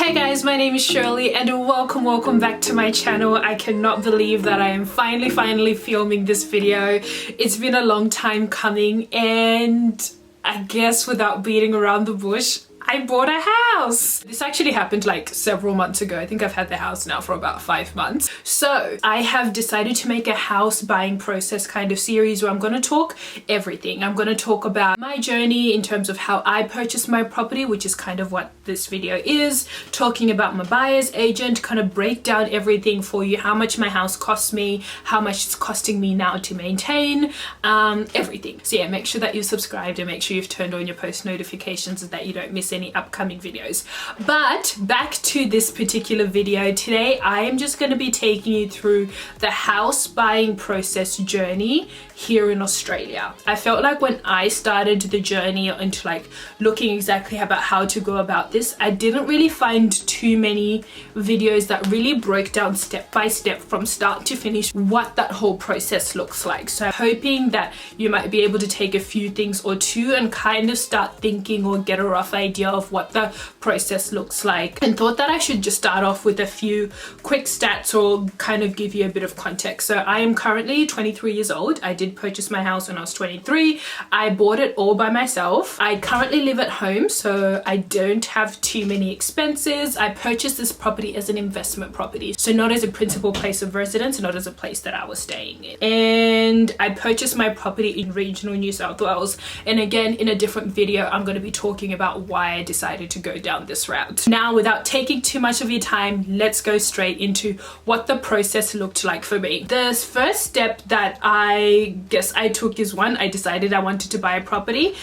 Hey guys, my name is Shirley and welcome back to my channel. I cannot believe that I am finally filming this video. It's been a long time coming, and I guess without beating around the bush, I bought a house. This actually happened like several months ago. I think I've had the house now for about 5 months. So I have decided to make a house buying process kind of series where I'm going to talk everything. I'm going to talk about my journey in terms of how I purchased my property, which is kind of what this video is. Talking about my buyer's agent, kind of break down everything for you, how much my house cost me, how much it's costing me now to maintain, everything. So yeah, make sure that you've subscribed and make sure you've turned on your post notifications so that you don't miss any upcoming videos. But back to this particular video. Today I am just going to be taking you through the house buying process journey here in Australia. I felt like when I started the journey into like looking exactly about how to go about this, I didn't really find too many videos that really broke down step by step from start to finish what that whole process looks like. So I'm hoping that you might be able to take a few things or two and kind of start thinking or get a rough idea of what the process looks like, and thought that I should just start off with a few quick stats or kind of give you a bit of context. So I am currently 23 years old. I did purchase my house when I was 23. I bought it all by myself. I currently live at home, so I don't have too many expenses. I purchased this property as an investment property, so not as a principal place of residence, not as a place that I was staying in. And I purchased my property in regional New South Wales, and again in a different video I'm going to be talking about why I decided to go down this route. Now, without taking too much of your time, let's go straight into what the process looked like for me. The first step that I guess I took is one, I decided I wanted to buy a property.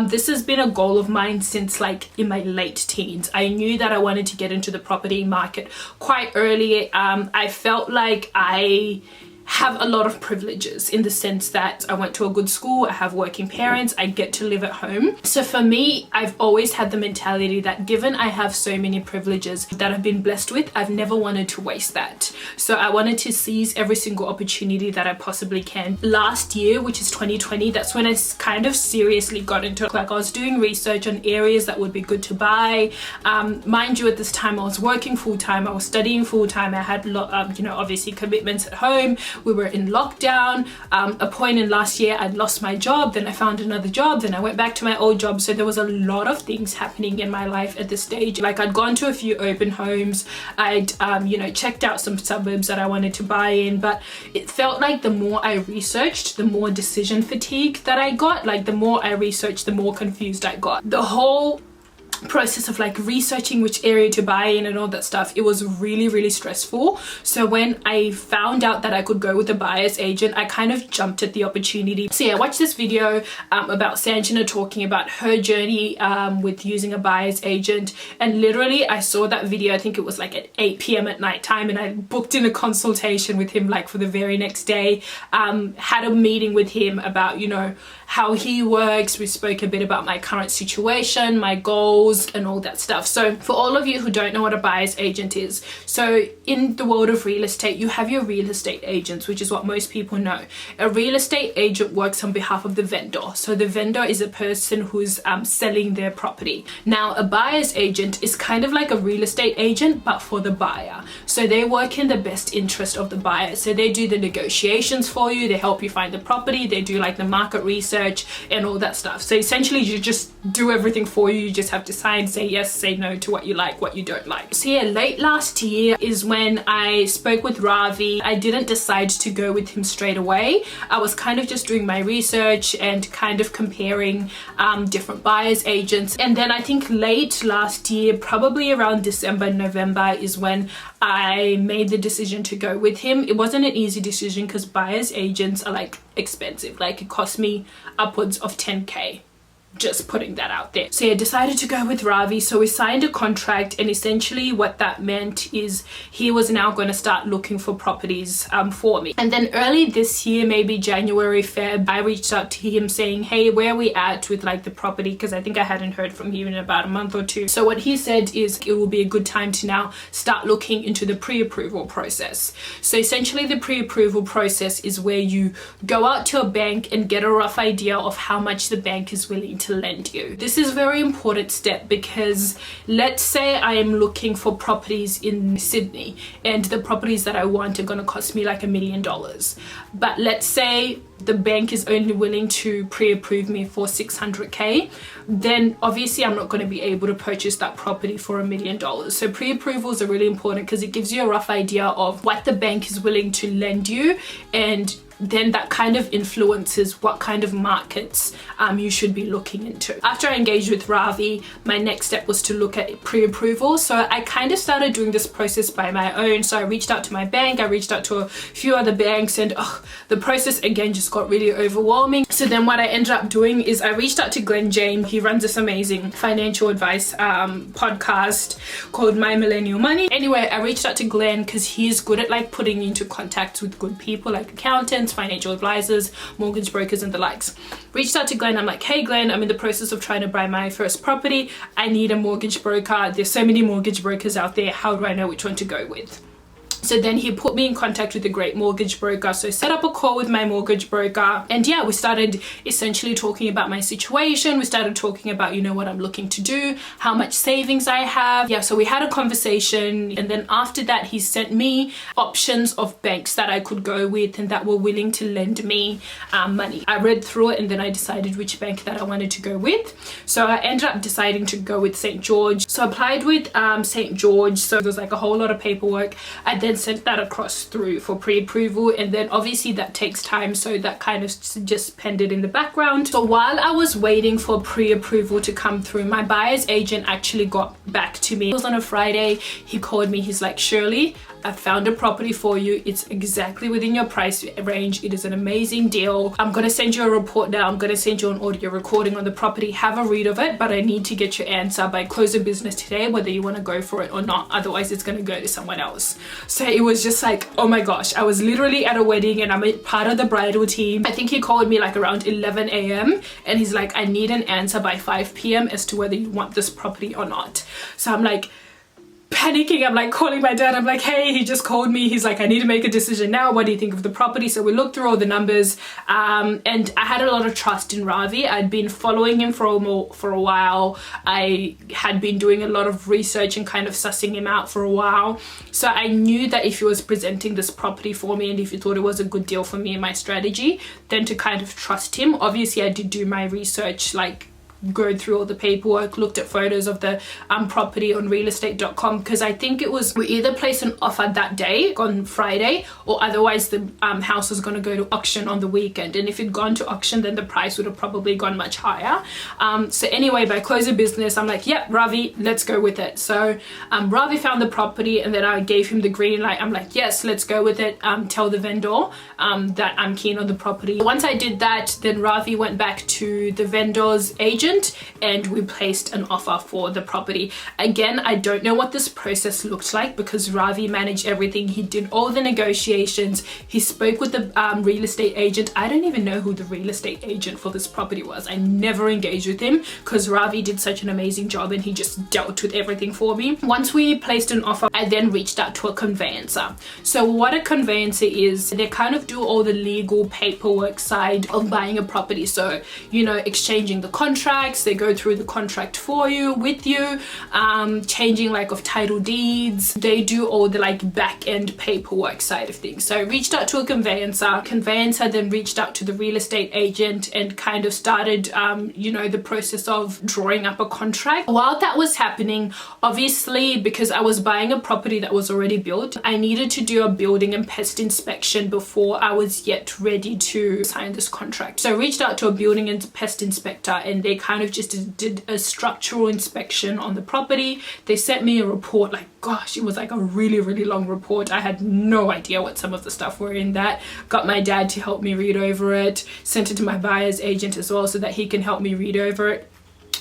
This has been a goal of mine since like in my late teens. I knew that I wanted to get into the property market quite early. I felt like I have a lot of privileges in the sense that I went to a good school, I have working parents, I get to live at home. So for me, I've always had the mentality that given I have so many privileges that I've been blessed with, I've never wanted to waste that. So I wanted to seize every single opportunity that I possibly can. Last year, which is 2020, that's when I kind of seriously got into it. Like I was doing research on areas that would be good to buy. Mind you, at this time I was working full-time, I was studying full-time, I had obviously commitments at home. We were in lockdown. A point in last year I'd lost my job, then I found another job, then I went back to my old job. So there was a lot of things happening in my life at this stage. Like I'd gone to a few open homes, I'd checked out some suburbs that I wanted to buy in, but it felt like the more I researched, the more decision fatigue that I got. Like the more I researched, the more confused I got. The whole process of like researching which area to buy in and all that stuff, it was really stressful. So when I found out that I could go with a buyer's agent, I kind of jumped at the opportunity. So yeah, watch this video about Sanjana talking about her journey with using a buyer's agent, and literally I saw that video, I think it was like at 8 p.m. at night time, and I booked in a consultation with him like for the very next day. Had a meeting with him about how he works. We spoke a bit about my current situation, my goals and all that stuff. So for all of you who don't know what a buyer's agent is, so in the world of real estate, you have your real estate agents, which is what most people know. A real estate agent works on behalf of the vendor. So the vendor is a person who's selling their property. Now a buyer's agent is kind of like a real estate agent but for the buyer. So they work in the best interest of the buyer. So they do the negotiations for you, they help you find the property, they do like the market research and all that stuff. So essentially you just do everything for you. You just have to sign, say yes, say no to what you like, what you don't like. So yeah, late last year is when I spoke with Ravi. I didn't decide to go with him straight away. I was kind of just doing my research and kind of comparing different buyers agents, and then I think late last year, probably around December, November, is when I made the decision to go with him. It wasn't an easy decision because buyers agents are like expensive. Like it cost me upwards of 10k. Just putting that out there. So yeah, decided to go with Ravi. So we signed a contract, and essentially what that meant is he was now going to start looking for properties for me. And then early this year, maybe January, Feb, I reached out to him saying, hey, where are we at with like the property? Because I think I hadn't heard from him in about a month or two. So what he said is it will be a good time to now start looking into the pre-approval process. So essentially the pre-approval process is where you go out to a bank and get a rough idea of how much the bank is willing to lend you. This is a very important step because let's say I am looking for properties in Sydney and the properties that I want are going to cost me like $1 million. But let's say the bank is only willing to pre-approve me for 600k, then obviously I'm not going to be able to purchase that property for $1 million. So pre-approvals are really important because it gives you a rough idea of what the bank is willing to lend you, and then that kind of influences what kind of markets you should be looking into. After I engaged with Ravi, my next step was to look at pre-approval. So I kind of started doing this process by my own. So I reached out to my bank, I reached out to a few other banks, and the process again just got really overwhelming. So then what I ended up doing is I reached out to Glenn James. He runs this amazing financial advice podcast called My Millennial Money. Anyway, I reached out to Glenn because he's good at like putting you into contacts with good people like accountants, financial advisors, mortgage brokers and the likes. Reached out to Glenn. I'm like, hey Glenn, I'm in the process of trying to buy my first property. I need a mortgage broker. There's so many mortgage brokers out there. How do I know which one to go with? So then he put me in contact with a great mortgage broker. So I set up a call with my mortgage broker, and yeah, we started essentially talking about my situation. We started talking about, you know, what I'm looking to do, how much savings I have. Yeah, so we had a conversation, and then after that he sent me options of banks that I could go with and that were willing to lend me money. I read through it and then I decided which bank that I wanted to go with. So I ended up deciding to go with St. George. So I applied with St. George. So there was like a whole lot of paperwork. I then sent that across through for pre-approval, and then obviously that takes time, so that kind of just pended in the background. So while I was waiting for pre-approval to come through, my buyer's agent actually got back to me. It was on a Friday. He called me. He's like, Shirley, I found a property for you. It's exactly within your price range. It is an amazing deal. I'm gonna send you a report now. I'm gonna send you an audio recording on the property. Have a read of it, but I need to get your answer by close of business today, whether you want to go for it or not. Otherwise it's gonna go to someone else. So it was just like, oh my gosh, I was literally at a wedding and I'm a part of the bridal team. I think he called me like around 11 a.m. and he's like, I need an answer by 5 p.m. as to whether you want this property or not. So I'm like panicking. I'm like calling my dad. I'm like, hey, he just called me. He's like, I need to make a decision now. What do you think of the property? So we looked through all the numbers, and I had a lot of trust in Ravi. I'd been following him for a while. I had been doing a lot of research and kind of sussing him out for a while. So I knew that if he was presenting this property for me and if he thought it was a good deal for me and my strategy, then to kind of trust him. Obviously I did do my research, like go through all the paperwork, looked at photos of the property on realestate.com, because I think it was, we either placed an offer that day on Friday, or otherwise the house was going to go to auction on the weekend, and if it'd gone to auction then the price would have probably gone much higher. So anyway, by close of business I'm like, yep, Ravi, let's go with it. So Ravi found the property and then I gave him the green light. I'm like, yes, let's go with it. Tell the vendor that I'm keen on the property. Once I did that, then Ravi went back to the vendor's agent and we placed an offer for the property. Again, I don't know what this process looked like because Ravi managed everything. He did all the negotiations. He spoke with the real estate agent. I don't even know who the real estate agent for this property was. I never engaged with him because Ravi did such an amazing job and he just dealt with everything for me. Once we placed an offer, I then reached out to a conveyancer. So what a conveyancer is, they kind of do all the legal paperwork side of buying a property. So, you know, exchanging the contract, they go through the contract for you, with you, changing like of title deeds. They do all the like back end paperwork side of things. So I reached out to a conveyancer then reached out to the real estate agent and kind of started you know, the process of drawing up a contract. While that was happening, obviously because I was buying a property that was already built, I needed to do a building and pest inspection before I was yet ready to sign this contract. So I reached out to a building and pest inspector and they kind of just did a structural inspection on the property. They sent me a report, like gosh, it was like a really long report. I had no idea what some of the stuff were in that. Got my dad to help me read over it, sent it to my buyer's agent as well so that he can help me read over it.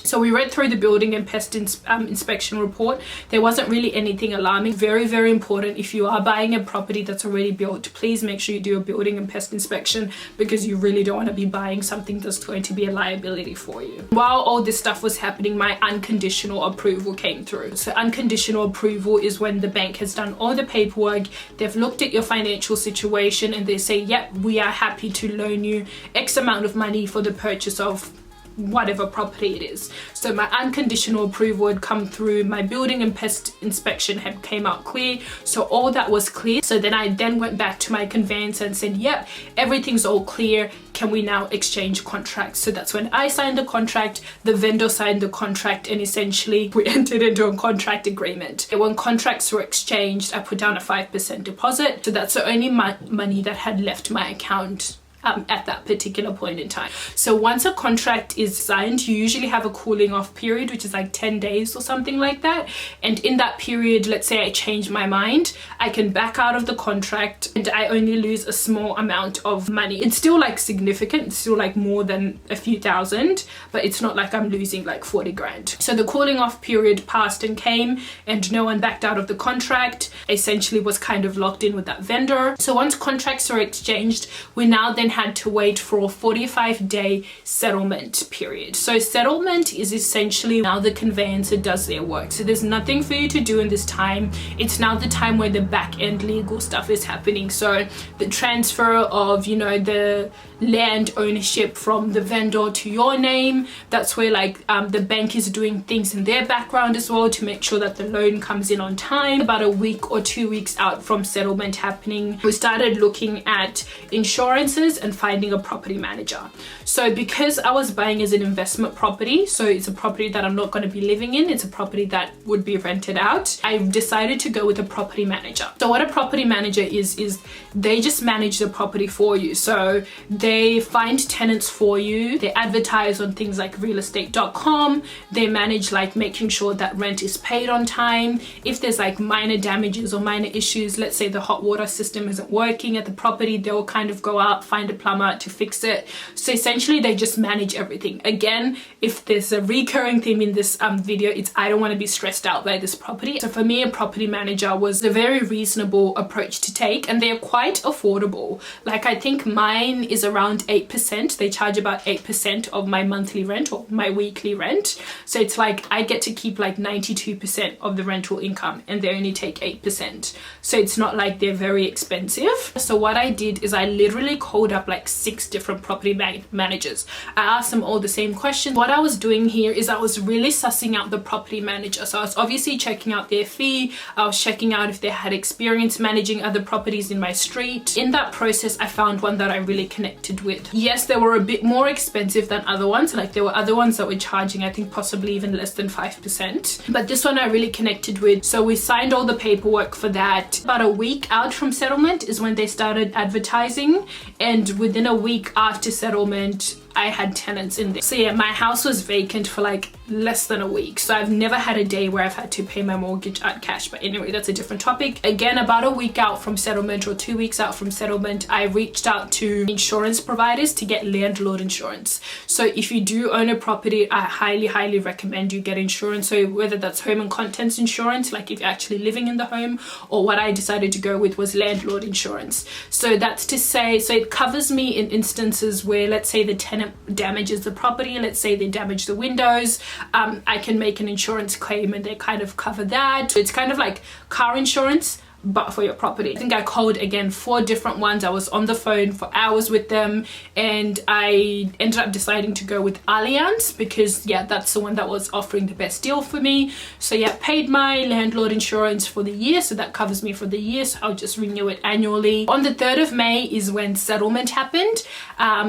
So we read through the building and pest inspection report. There wasn't really anything alarming. Very important, if you are buying a property that's already built, please make sure you do a building and pest inspection because you really don't want to be buying something that's going to be a liability for you. While all this stuff was happening, my unconditional approval came through. So unconditional approval is when the bank has done all the paperwork, they've looked at your financial situation and they say, yep, we are happy to loan you X amount of money for the purchase of whatever property it is. So my unconditional approval had come through, my building and pest inspection had came out clear, so all that was clear. So then I went back to my conveyancer and said, yep, everything's all clear, can we now exchange contracts? So that's when I signed the contract, the vendor signed the contract, and essentially we entered into a contract agreement. And when contracts were exchanged, I put down a 5% deposit, so that's the only money that had left my account at that particular point in time. So once a contract is signed, you usually have a cooling off period, which is like 10 days or something like that. And in that period, let's say I change my mind, I can back out of the contract and I only lose a small amount of money. It's still like significant, it's still like more than a few thousand, but it's not like I'm losing like 40 grand. So the cooling off period passed and came, and no one backed out of the contract. Essentially was kind of locked in with that vendor. So once contracts are exchanged, we now then had to wait for a 45-day settlement period. So settlement is essentially now the conveyancer does their work. So there's nothing for you to do in this time. It's now the time where the back end legal stuff is happening. So the transfer of, you know, the land ownership from the vendor to your name, that's where like the bank is doing things in their background as well to make sure that the loan comes in on time. About a week or 2 weeks out from settlement happening, we started looking at insurances and finding a property manager. So because I was buying as an investment property, so it's a property that I'm not going to be living in, it's a property that would be rented out, I decided to go with a property manager. So what a property manager is they just manage the property for you. So they find tenants for you, they advertise on things like realestate.com, they manage like making sure that rent is paid on time. If there's like minor damages or minor issues, let's say the hot water system isn't working at the property, they'll kind of go out, find a plumber to fix it. So essentially they just manage everything. Again, if there's a recurring theme in this video, it's I don't want to be stressed out by this property. So for me, a property manager was a very reasonable approach to take, and they're quite affordable. Like I think mine is around 8%. They charge about 8% of my monthly rent or my weekly rent. So it's like I get to keep like 92% of the rental income and they only take 8%. So it's not like they're very expensive. So what I did is I literally called up like 6 different property managers. I asked them all the same questions. What I was doing here is I was really sussing out the property manager. So I was obviously checking out their fee. I was checking out if they had experience managing other properties in my street. In that process, I found one that I really connected with. Yes, they were a bit more expensive than other ones. Like there were other ones that were charging, I think possibly even less than 5%. But this one I really connected with. So we signed all the paperwork for that. About a week out from settlement is when they started advertising, and within a week after settlement I had tenants in there. So yeah, my house was vacant for like less than a week. So I've never had a day where I've had to pay my mortgage out cash. But anyway, that's a different topic. Again, about a week out from settlement or 2 weeks out from settlement, I reached out to insurance providers to get landlord insurance. So if you do own a property, I highly recommend you get insurance. So whether that's home and contents insurance, like if you're actually living in the home, or what I decided to go with was landlord insurance. So that's to say, so it covers me in instances where, let's say the tenant damages the property, let's say they damage the windows, I can make an insurance claim and they kind of cover that. It's kind of like car insurance but for your property. I think I called again 4 different ones. I was on the phone for hours with them, and I ended up deciding to go with Allianz because yeah, that's the one that was offering the best deal for me. So yeah, paid my landlord insurance for the year, so that covers me for the year, so I'll just renew it annually. On the 3rd of May is when settlement happened.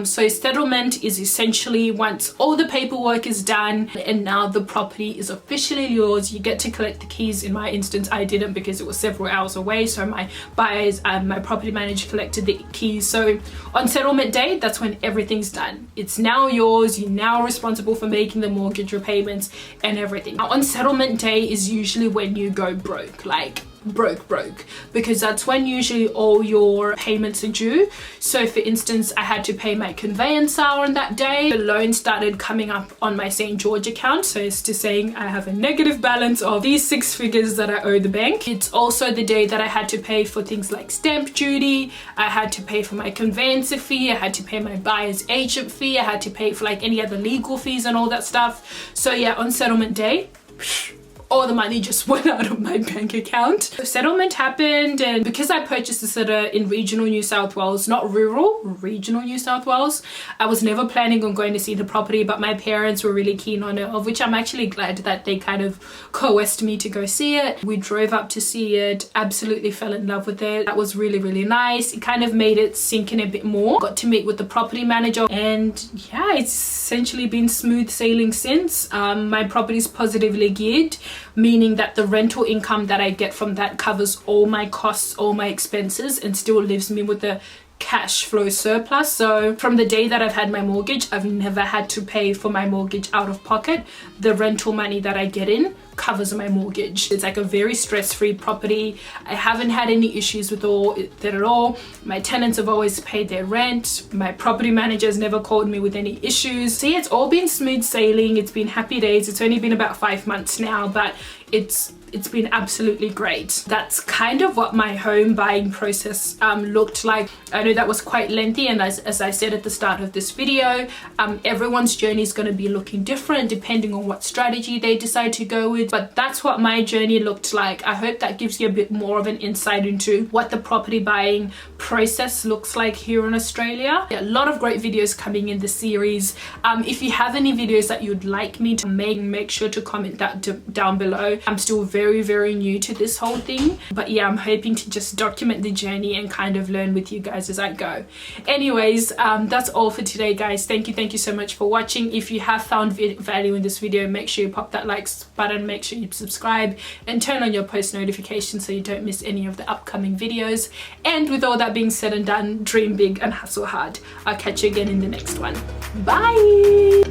So settlement is essentially once all the paperwork is done and now the property is officially yours, you get to collect the keys. In my instance, I didn't because it was several hours away, so my buyers and my property manager collected the keys. So on settlement day, that's when everything's done. It's now yours. You're now responsible for making the mortgage repayments and everything. Now on settlement day is usually when you go broke, like broke, because that's when usually all your payments are due. So for instance, I had to pay my conveyancer on that day. The loan started coming up on my St. George account, so it's just saying I have a negative balance of these 6 figures that I owe the bank. It's also the day that I had to pay for things like stamp duty, I had to pay for my conveyancer fee, I had to pay my buyer's agent fee, I had to pay for like any other legal fees and all that stuff. So yeah, on settlement day, all the money just went out of my bank account. The settlement happened, and because I purchased this in regional New South Wales, not rural, regional New South Wales, I was never planning on going to see the property, but my parents were really keen on it, of which I'm actually glad that they kind of coerced me to go see it. We drove up to see it, absolutely fell in love with it. That was really, really nice. It kind of made it sink in a bit more. Got to meet with the property manager, and yeah, it's essentially been smooth sailing since. My property's positively geared, meaning that the rental income that I get from that covers all my costs, all my expenses, and still leaves me with a cash flow surplus. So from the day that I've had my mortgage, I've never had to pay for my mortgage out of pocket. The rental money that I get in covers my mortgage. It's like a very stress-free property. I haven't had any issues with that at all. My tenants have always paid their rent. My property manager has never called me with any issues. So yeah, it's all been smooth sailing. It's been happy days. It's only been about 5 months now, but it's been absolutely great. That's kind of what my home buying process looked like. I know that was quite lengthy, and as I said at the start of this video, everyone's journey is going to be looking different depending on what strategy they decide to go with, but that's what my journey looked like. I hope that gives you a bit more of an insight into what the property buying process looks like here in Australia. Yeah, a lot of great videos coming in the series. If you have any videos that you'd like me to make sure to comment that down below. I'm still very new to this whole thing, but yeah, I'm hoping to just document the journey and kind of learn with you guys as I go. Anyways, that's all for today, guys. Thank you so much for watching. If you have found value in this video, make sure you pop that like button, make sure you subscribe and turn on your post notifications so you don't miss any of the upcoming videos. And with all that being said and done, dream big and hustle hard. I'll catch you again in the next one. Bye.